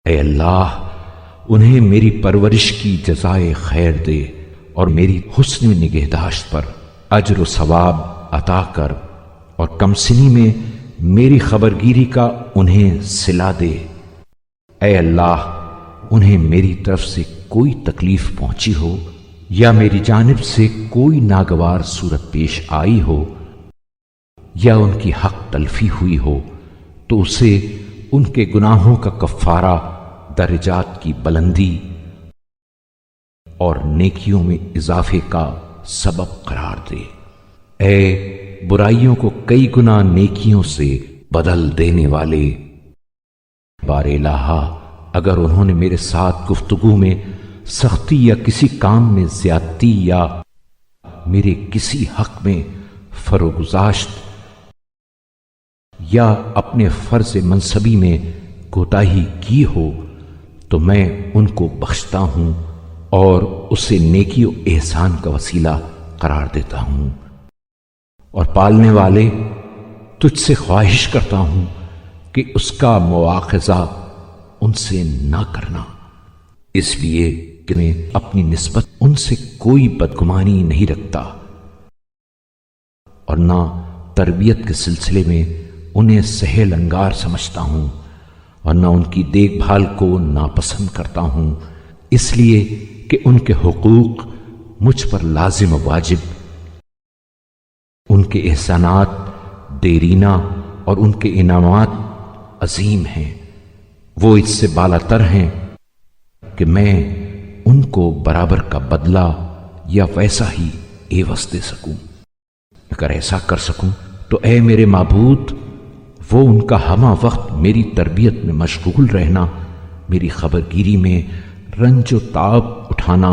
اے اللہ انہیں میری پرورش کی جزائے خیر دے اور میری حسن نگہداشت پر اجر و ثواب عطا کر، اور کمسنی میں میری خبرگیری کا انہیں صلہ دے۔ اے اللہ انہیں میری طرف سے کوئی تکلیف پہنچی ہو یا میری جانب سے کوئی ناگوار صورت پیش آئی ہو یا ان کی حق تلفی ہوئی ہو تو اسے ان کے گناہوں کا کفارہ درجات کی بلندی اور نیکیوں میں اضافے کا سبب قرار دے۔ اے برائیوں کو کئی گنا نیکیوں سے بدل دینے والے، بار الہا اگر انہوں نے میرے ساتھ گفتگو میں سختی یا کسی کام میں زیادتی یا میرے کسی حق میں فروگزاشت یا اپنے فرض منصبی میں کوتاہی کی ہو تو میں ان کو بخشتا ہوں اور اسے نیکی و احسان کا وسیلہ قرار دیتا ہوں۔ اور پالنے والے تجھ سے خواہش کرتا ہوں کہ اس کا مواخذہ ان سے نہ کرنا، اس لیے کہ میں اپنی نسبت ان سے کوئی بدگمانی نہیں رکھتا اور نہ تربیت کے سلسلے میں انہیں سہل انگار سمجھتا ہوں، اور نہ ان کی دیکھ بھال کو ناپسند کرتا ہوں، اس لیے کہ ان کے حقوق مجھ پر لازم و واجب، ان کے احسانات دیرینہ اور ان کے انعامات عظیم ہیں، وہ اس سے بالا تر ہیں کہ میں ان کو برابر کا بدلہ یا ویسا ہی عوض دے سکوں۔ اگر ایسا کر سکوں تو اے میرے معبود، وہ ان کا ہمہ وقت میری تربیت میں مشغول رہنا، میری خبرگیری میں رنج و تعب اٹھانا